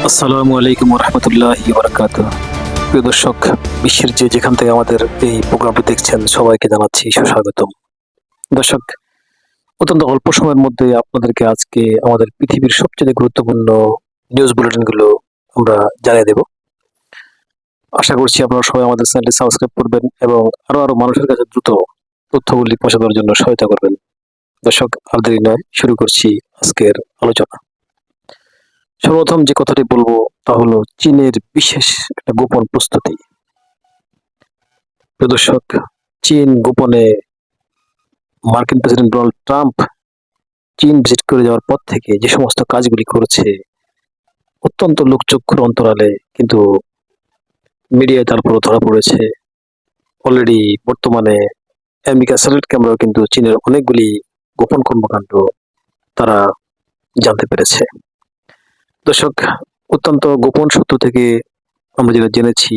আসসালামু আলাইকুম রহমতুল্লাহি বারাকাতুহু। প্রিয় দর্শক, বিশ্বের যেখান থেকে আমাদের এই প্রোগ্রামটি দেখছেন সবাইকে জানাচ্ছি সুস্বাগতম। দর্শক, অত্যন্ত অল্প সময়ের মধ্যে আপনাদেরকে আজকে আমাদের পৃথিবীর সবচেয়ে গুরুত্বপূর্ণ নিউজ বুলেটিনগুলো আমরা জানিয়ে দেব। আশা করছি আপনারা সবাই আমাদের চ্যানেলটি সাবস্ক্রাইব করবেন এবং আরো মানুষের কাছে দ্রুত তথ্যগুলি পৌঁছে দেওয়ার জন্য সহায়তা করবেন। দর্শক, আর দেরি নয়, শুরু করছি আজকের আলোচনা। সর্বপ্রথম যে কথাটি বলবো তা হলো চীনের বিশেষ একটা গোপন প্রস্তুতি। প্রিয় দর্শক, চীন গোপনে মার্কিন প্রেসিডেন্ট ডোনাল্ড ট্রাম্প চীন ভিজিট করে যাওয়ার পর থেকে যে সমস্ত কাজগুলি করেছে অত্যন্ত লোকচক্ষুর অন্তরালে, কিন্তু মিডিয়ায় তারপরও ধরা পড়েছে। অলরেডি বর্তমানে আমেরিকা স্যাটেলাইট ক্যামেরাও কিন্তু চীনের অনেকগুলি গোপন কর্মকাণ্ড তারা জানতে পেরেছে। দর্শক, অত্যন্ত গোপন সূত্র থেকে আমরা যেটা জেনেছি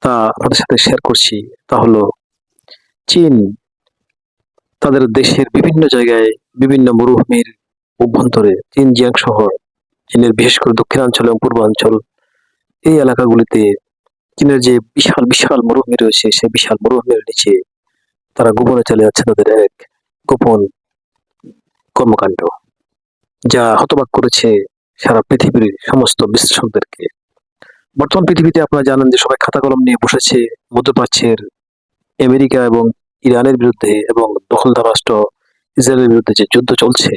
তা আপনাদের সাথে শেয়ার করছি। তা হলো চীন তাদের দেশের বিভিন্ন জায়গায় বিভিন্ন মরুভূমির অভ্যন্তরে জিনজিয়াং শহর, চীনের বিশেষ করে দক্ষিণাঞ্চল এবং পূর্বাঞ্চল এই এলাকাগুলিতে চীনের যে বিশাল বিশাল মরুভূমি রয়েছে সেই বিশাল মরুভূমির নিচে তারা গোপনে চালিয়ে যাচ্ছে তাদের এক গোপন কর্মকাণ্ড, যা হতবাক করেছে সারা পৃথিবীর সমস্ত বিশ্লেষকদেরকে। বর্তমান পৃথিবীতে আপনারা জানেন যে সবাই খাতা কলম নিয়ে বসেছে মধ্যপ্রাচ্যের আমেরিকা এবং ইরানের বিরুদ্ধে এবং দখলদার রাষ্ট্র ইসরায়েলের বিরুদ্ধে যে যুদ্ধ চলছে,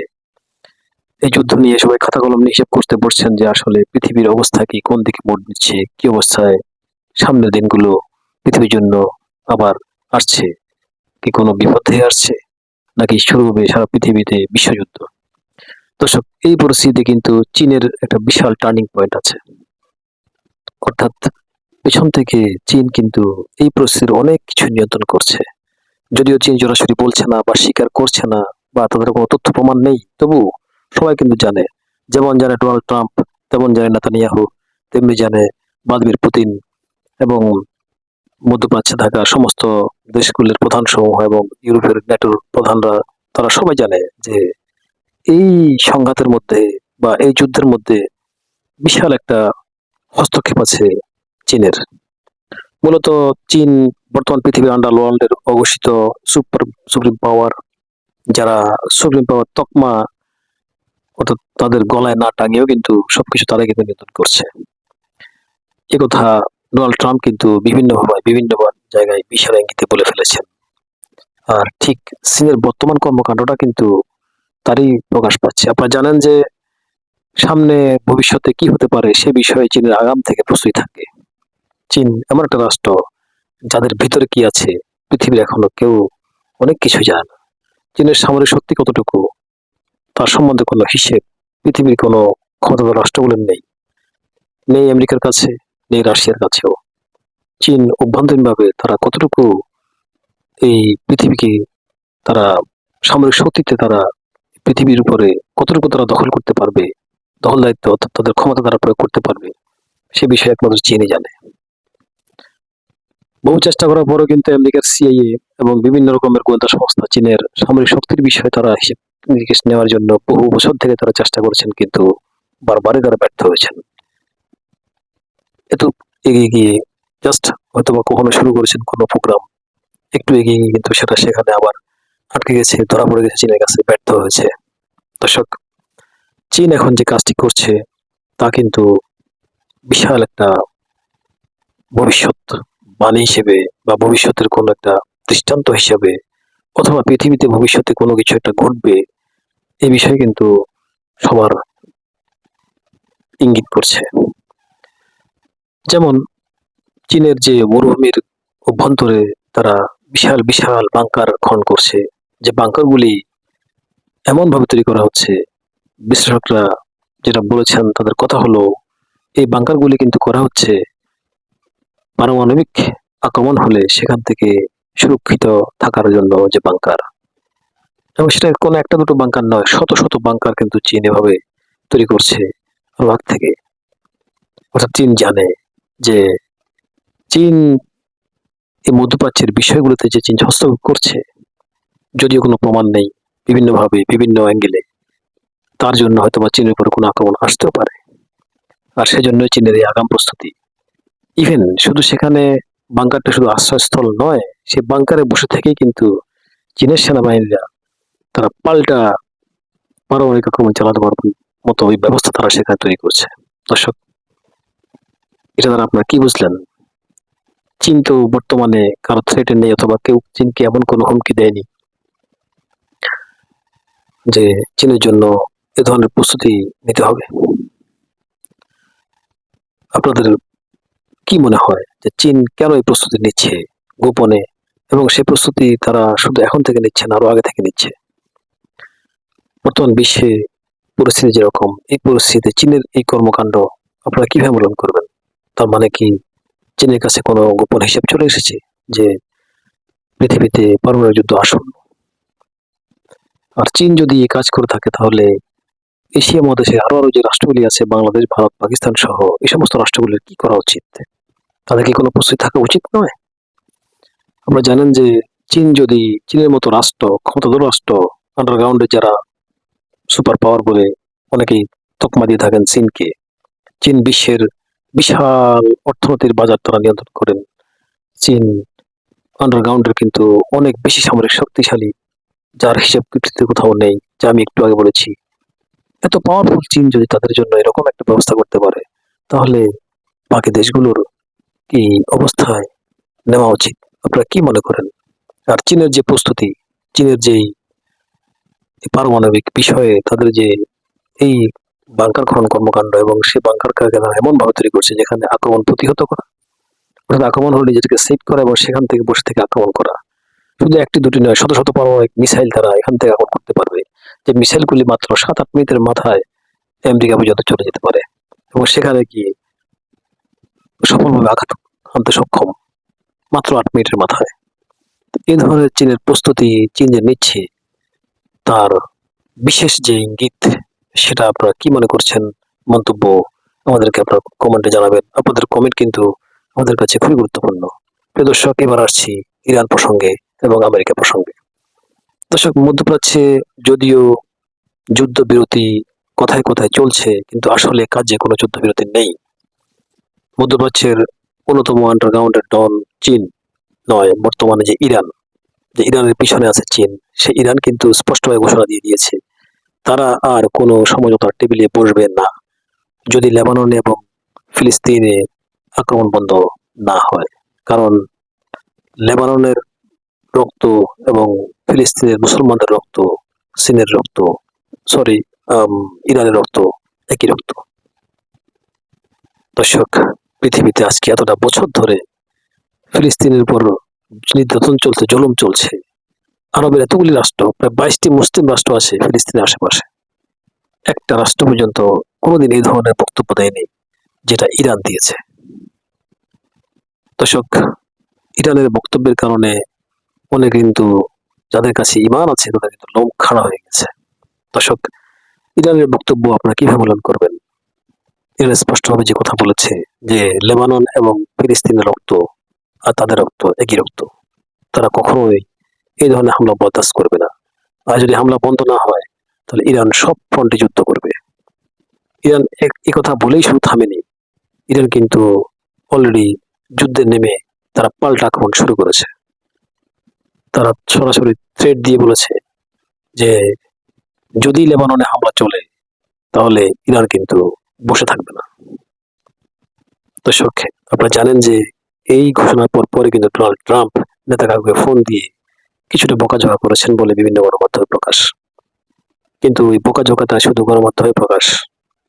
এই যুদ্ধ নিয়ে সবাই খাতা কলম নিয়ে হিসেব করতে বসছেন যে আসলে পৃথিবীর অবস্থা কি, কোন দিকে মোড় নিচ্ছে, কি অবস্থায় সামনের দিনগুলো পৃথিবীর জন্য আবার আসছে, কি কোনো বিপদ হয়ে আসছে, নাকি শুরু হবে সারা পৃথিবীতে বিশ্বযুদ্ধ। দর্শক, এই পরিস্থিতিতে কিন্তু চীনের একটা বিশাল টার্নিং পয়েন্ট আছে, অর্থাৎ পেছন থেকে চীন কিন্তু এই পরিস্থিতির অনেক কিছু নিয়ন্ত্রণ করছে। যদিও চীন সরাসরি বলছে না বা স্বীকার করছে না বা তাদের কোনো তথ্য প্রমাণ নেই, তবু সবাই কিন্তু জানে। যেমন জানে ডোনাল্ড ট্রাম্প, তেমন জানে নেতানিয়াহু, তেমনি জানে ভ্লাদিমির পুতিন এবং মধ্যপ্রাচ্যে থাকা সমস্ত দেশগুলির প্রধান সমূহ এবং ইউরোপের ন্যাটোর প্রধানরা, তারা সবাই জানে যে এই সংঘাতের মধ্যে বা এই যুদ্ধের মধ্যে বিশাল একটা হস্তক্ষেপ আছে চীনের। মূলত চীন বর্তমান পৃথিবীর আন্ডারওয়ার্ল্ডের অঘোষিত সুপ্রিম পাওয়ার, যারা সুপ্রিম পাওয়ার তকমা অর্থাৎ তাদের গলায় না টাঙিয়েও কিন্তু সবকিছু তারাই কিন্তু নিয়ন্ত্রণ করছে। একথা ডোনাল্ড ট্রাম্প কিন্তু বিভিন্নভাবে বিভিন্ন জায়গায় বিশাল ইঙ্গিতে বলে ফেলেছেন। আর ঠিক চীনের বর্তমান কর্মকাণ্ডটা কিন্তু তারই প্রকাশ পাচ্ছে। আপনারা জানেন যে সামনে ভবিষ্যতে কি হতে পারে সে বিষয়ে চীনের আগাম থেকে প্রস্তুতি থাকে। চীন এমন একটা রাষ্ট্র যাদের ভিতরে কি আছে পৃথিবীর এখনো কেউ অনেক কিছু জানে না। চীনের সামরিক শক্তি কতটুকু তার সম্বন্ধে কোনো হিসেব পৃথিবীর কোনো ক্ষমতাধর রাষ্ট্রগুলোর নেই, নেই আমেরিকার কাছে, নেই রাশিয়ার কাছেও। চীন অভ্যন্তরীণভাবে তারা কতটুকু এই পৃথিবীকে তারা সামরিক শক্তিতে তারা পৃথিবীর উপরে কতটুকু তারা দখল করতে পারবে, দখল দায়িত্ব অর্থাৎ তাদের ক্ষমতা তারা প্রয়োগ করতে পারবে, সে বিষয়ে একমাত্র চীনই জানে। বহু চেষ্টা করার পরও কিন্তু আমেরিকার সিআইএ এবং বিভিন্ন রকমের গোয়েন্দা সংস্থা চীনের সামরিক শক্তির বিষয়ে তারা হিসেব নিকেশ নেওয়ার জন্য বহু বছর থেকে তারা চেষ্টা করেছেন, কিন্তু বারবারই তারা ব্যর্থ হয়েছেন। এত এগিয়ে গিয়ে জাস্ট হয়তো বা কখনো শুরু করেছেন কোনো প্রোগ্রাম, একটু এগিয়ে গিয়ে কিন্তু সেটা সেখানে আবার আটকে গেছে, ধরা পড়ে গেছে, চীনের কাছে ব্যর্থ হয়েছে। দর্শক, চীন এখন যে কাজটি করছে তা কিন্তু বিশাল একটা ভবিষ্যৎ বাণী হিসেবে বা ভবিষ্যতের কোনো একটা দৃষ্টান্ত হিসেবে, অথবা পৃথিবীতে ভবিষ্যতে কোনো কিছু একটা ঘটবে এই বিষয়ে কিন্তু সবার ইঙ্গিত করছে। যেমন চীনের যে মরুভূমির অভ্যন্তরে তারা বিশাল বিশাল বাংকার খনন করছে, যে বাংকারগুলি এমন ভাবে তৈরি করা হচ্ছে, বিশ্লেষকরা যেটা বলেছেন তাদের কথা হলো এই বাংকারগুলি কিন্তু করা হচ্ছে পারমাণবিক আক্রমণ হলে সেখান থেকে সুরক্ষিত থাকার জন্য, যে বাংকার, এবং সেটা কোনো একটা দুটো বাংকার নয়, শত শত বাংকার কিন্তু চীন এভাবে তৈরি করছে ভাগ থেকে। অর্থাৎ চীন জানে যে চীন এই মধ্যপ্রাচ্যের বিষয়গুলোতে যে চীন হস্তক্ষেপ করছে, যদিও কোনো প্রমাণ নেই, বিভিন্নভাবে বিভিন্ন অ্যাঙ্গেলে, তার জন্য হয়তো বা চীনের উপর কোনো আক্রমণ আসতেও পারে। আর সেজন্যই চীনের এই আগাম প্রস্তুতি। ইভেন শুধু সেখানে বাংকারটা শুধু আশ্রয়স্থল নয়, সে বাংকারে বসে থেকেই কিন্তু চীনের সেনাবাহিনীরা তারা পাল্টা পারমাণবিক আক্রমণ চালাতে পারবে মতো ওই ব্যবস্থা তারা সেখানে তৈরি করছে। দর্শক, এটা দ্বারা আপনারা কি বুঝলেন? চীন তো বর্তমানে কারো থ্রেটে নেই, অথবা কেউ চীনকে এমন কোনো হুমকি দেয়নি যে চীনের জন্য এ ধরনের প্রস্তুতি নিতে হবে। আপনাদের কি মনে হয় যে চীন কেন এই প্রস্তুতি নিচ্ছে গোপনে, এবং সেই প্রস্তুতি তারা শুধু এখন থেকে নিচ্ছে না, আরো আগে থেকে নিচ্ছে? বর্তমান বিশ্বে পরিস্থিতি যেরকম, এই পরিস্থিতিতে চীনের এই কর্মকাণ্ড আপনারা কিভাবে মূল্যায়ন করবেন? তার মানে কি চীনের কাছে কোনো গোপন হিসেব চলে এসেছে যে পৃথিবীতে পারমাণবিক যুদ্ধ আসন্ন? আর চীন যদি এই কাজ করে থাকে, তাহলে এশিয়া মহাদেশে আরো যে রাষ্ট্রগুলি আছে, বাংলাদেশ, ভারত, পাকিস্তান সহ এই সমস্ত রাষ্ট্রগুলির কি করা উচিত? তাদের কি কোনো প্রস্তুতি থাকা উচিত নয়? আমরা জানেন যে চীনের মতো রাষ্ট্র, ক্ষমতাধর রাষ্ট্র, আন্ডারগ্রাউন্ডে যারা সুপার পাওয়ার বলে অনেকেই তকমা দিয়ে থাকেন চীনকে। চীন বিশ্বের বিশাল অর্থনীতির বাজার তারা নিয়ন্ত্রণ করেন। চীন আন্ডারগ্রাউন্ডের কিন্তু অনেক বেশি সামরিক শক্তিশালী, যার হিসেব পৃথিবীতে কোথাও নেই, যা আমি একটু আগে বলেছি। এত পাওয়ারফুল চীন যদি তাদের জন্য এরকম একটা ব্যবস্থা করতে পারে, তাহলে বাকি দেশগুলোর কি অবস্থায় নেওয়া উচিত? আপনারা কি মনে করেন? আর চীনের যে প্রস্তুতি, চীনের যেই পারমাণবিক বিষয়ে তাদের যে এই বাংকার খনন কর্মকাণ্ড, এবং সেই বাংকারকে তারা এমন ভাবে তৈরি করছে যেখানে আক্রমণ প্রতিহত করা, অর্থাৎ আক্রমণ হলে নিজেকে সেভ করা এবং সেখান থেকে বসে থেকে আক্রমণ করা। শুধু একটি দুটি নয়, শত শত পারমাণবিক মিসাইল তারা এখান থেকে আক্রমণ করতে পারবে, যে মিসাইলগুলি মাত্র 7-8 মিনিটের মাথায় আমেরিকা পর্যন্ত চলে যেতে পারে, এবং সেখানে গিয়ে সফলভাবে আঘাত হানতে সক্ষম মাত্র 8 মিনিটের মাথায়। এই ধরনের চীনের প্রস্তুতি চীন যে নিচ্ছে, তার বিশেষ যে ইঙ্গিত, সেটা আপনারা কি মনে করছেন? মন্তব্য আমাদেরকে আপনারা কমেন্টে জানাবেন। আপনাদের কমেন্ট কিন্তু আমাদের কাছে খুবই গুরুত্বপূর্ণ। প্রিয় দর্শক, এবার আসছি ইরান প্রসঙ্গে এবং আমেরিকা প্রসঙ্গে। দর্শক, মধ্যপ্রাচ্যে যদিও যুদ্ধবিরতি কথায় কথায় চলছে, কিন্তু আসলে কাজে কোনো যুদ্ধবিরতি নেই। মধ্যপ্রাচ্যের অন্যতম আন্ডারগ্রাউন্ডের ডন চীন নয়, বর্তমানে যে ইরানের পিছনে আছে চীন, সে ইরান কিন্তু স্পষ্টভাবে ঘোষণা দিয়ে দিয়েছে তারা আর কোনো সমঝোতার টেবিলে বসবে না যদি লেবাননে এবং ফিলিস্তিনে আক্রমণ বন্ধ না হয়। কারণ লেবাননের রক্ত এবং ফিলিস্তিনের মুসলমানদের রক্ত, চীনের রক্ত, সরি ইরানের রক্ত একই রক্ত। দর্শক, পৃথিবীতে আজকে এতটা বছর ধরে ফিলিস্তিনের উপর নির্যাতন চলছে, জুলুম চলছে। আরবের এতগুলি রাষ্ট্র, প্রায় 22টি মুসলিম রাষ্ট্র আছে ফিলিস্তিনের আশেপাশে, একটা রাষ্ট্র পর্যন্ত কোনোদিন এই ধরনের বক্তব্য দেয়নি যেটা ইরান দিয়েছে। দর্শক, ইরানের বক্তব্যের কারণে অনেক কিন্তু যাদের কাছে ঈমান আছে তাদের কিন্তু লোম খাড়া হয়ে গেছে। দর্শক, ইরানের বক্তব্য আপনারা কিভাবে মূল্যায়ন করবেন? ইরান স্পষ্টভাবে যে কথা বলেছে যে লেবানন এবং ফিলিস্তিনের রক্ত আর তাদের রক্ত একই রক্ত, তারা কখনোই এই ধরনের হামলা বরদাস্ত করবে না। আর যদি হামলা বন্ধ না হয়, তাহলে ইরান সব ফ্রন্টে যুদ্ধ করবে। ইরান এই কথা বলেই শুধু থামেনি, ইরান কিন্তু অলরেডি যুদ্ধে নেমে তারা পাল্টা আক্রমণ শুরু করেছে। তারা সরাসরি থ্রেট দিয়ে বলেছে যে যদি লেবাননে হামলা চলে, তাহলে ইরান কিন্তু বসে থাকবে না। দর্শক, আপনারা জানেন যে এই ঘোষণার পরে কিন্তু ডোনাল্ড ট্রাম্প নেতাকে ফোন দিয়ে কিছুটা বকাঝকা করেছেন বলে বিভিন্ন গণমাধ্যমে প্রকাশ। কিন্তু ওই বকাঝকাটা শুধু গণমাধ্যমে প্রকাশ,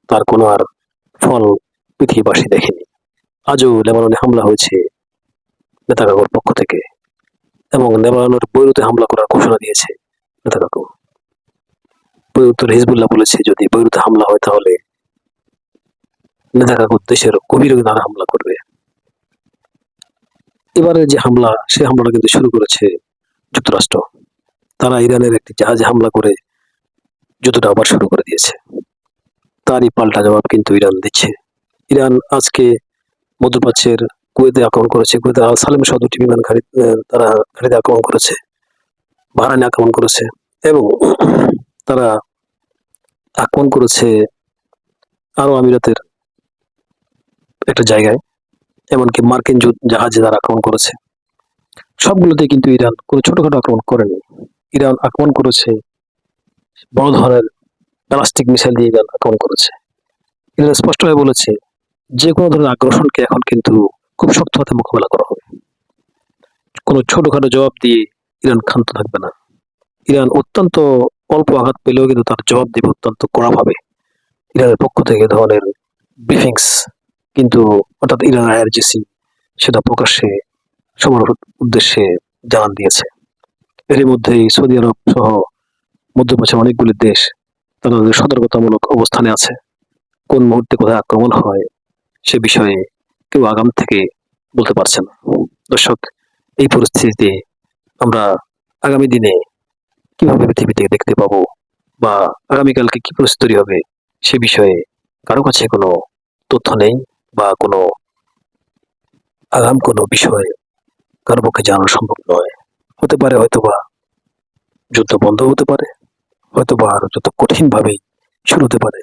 তার কোনো আর ফল পৃথিবীবাসী দেখেনি। আজও লেবাননে হামলা হয়েছে নেতাকাকুর পক্ষ থেকে, এবং লেবাননের বৈরুতে হামলা করার ঘোষণা দিয়েছে নেতাকাকু। বৈরুতের হিজবুল্লাহ বলেছে যদি বৈরুতে হামলা হয়, তাহলে নেতাকাকুর দেশের গভীরে তারা হামলা করবে। এবারে যে হামলা, সে হামলাটা কিন্তু শুরু করেছে যুক্তরাষ্ট্র। তারা ইরানের একটি জাহাজে হামলা করে যুদ্ধটা আবার শুরু করে দিয়েছে। তারই পাল্টা জবাব কিন্তু ইরান দিচ্ছে। ইরান আজকে মধ্যপ্রাচ্যের কুয়েতে আক্রমণ করেছে, কুয়েতে আল সালেম সহ 2টি বিমান তারা ঘাঁটিতে আক্রমণ করেছে, বাহরাইনে আক্রমণ করেছে, এবং তারা আক্রমণ করেছে আরব আমিরাতের একটা জায়গায়, এমনকি মার্কিন জাহাজে তারা আক্রমণ করেছে। সবগুলোতে কিন্তু ইরান কোনো ছোটখাটো আক্রমণ করেনি। ইরান আক্রমণ করেছে বড় ধরনের ব্যালিস্টিক মিসাইল দিয়ে। ইরান আক্রমণ করেছে। ইরান স্পষ্টভাবে বলেছে যে কোনো ধরনের আগ্রাসনকে এখন কিন্তু খুব শক্ত হাতে মোকাবেলা করা হবে। কোনো ছোটখাটো জবাব দিয়ে ইরান ক্ষান্ত থাকবে না। ইরান অত্যন্ত অল্প আঘাত পেলেও কিন্তু তার জবাব দেবে অত্যন্ত কড়াভাবে। ইরানের পক্ষ থেকে এ ধরনের ব্রিফিংস কিন্তু, অর্থাৎ ইরান আইআরজিসি সেটা প্রকাশ্যে সবার উদ্দেশ্যে জানান দিয়েছে। এর মধ্যেই সৌদি আরব সহ মধ্যপ্রাচ্যের অনেকগুলি দেশ তাদের সতর্কতামূলক অবস্থানে আছে। কোন মুহূর্তে কোথায় আক্রমণ হয় সে বিষয়ে কেউ আগাম থেকে বলতে পারছে না। দর্শক, এই পরিস্থিতিতে আমরা আগামী দিনে কিভাবে পৃথিবীতে দেখতে পাবো বা আগামীকালকে কি পরিস্থিতি তৈরি হবে সে বিষয়ে কারো কাছে কোনো তথ্য নেই বা কোনো আগাম কোনো বিষয় কারো পক্ষে জানানো সম্ভব নয়। হতে পারে হয়তোবা যুদ্ধ বন্ধ হতে পারে, হয়তোবা আরো যত কঠিন ভাবেই শুরু হতে পারে।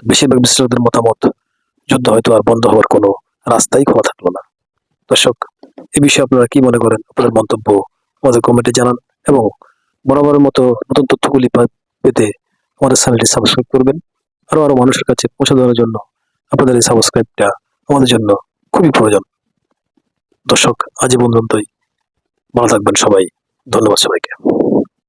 বেশিরভাগ বিশ্লেষকদের মতামত যুদ্ধ হয়তো আর বন্ধ হওয়ার কোনো রাস্তাই খোলা থাকলো না। দর্শক, এই বিষয়ে আপনারা কি মনে করেন? আপনাদের মন্তব্য আমাদের কমেন্টে জানান এবং বরাবরের মতো নতুন তথ্যগুলি পেতে আমাদের চ্যানেলটি সাবস্ক্রাইব করবেন। আরো আরো মানুষের কাছে পৌঁছে দেওয়ার জন্য আপনাদের এই সাবস্ক্রাইবটা আমাদের জন্য খুবই প্রয়োজন। দর্শক, আজ এই পর্যন্তই। ভালো থাকবেন সবাই। ধন্যবাদ সবাইকে।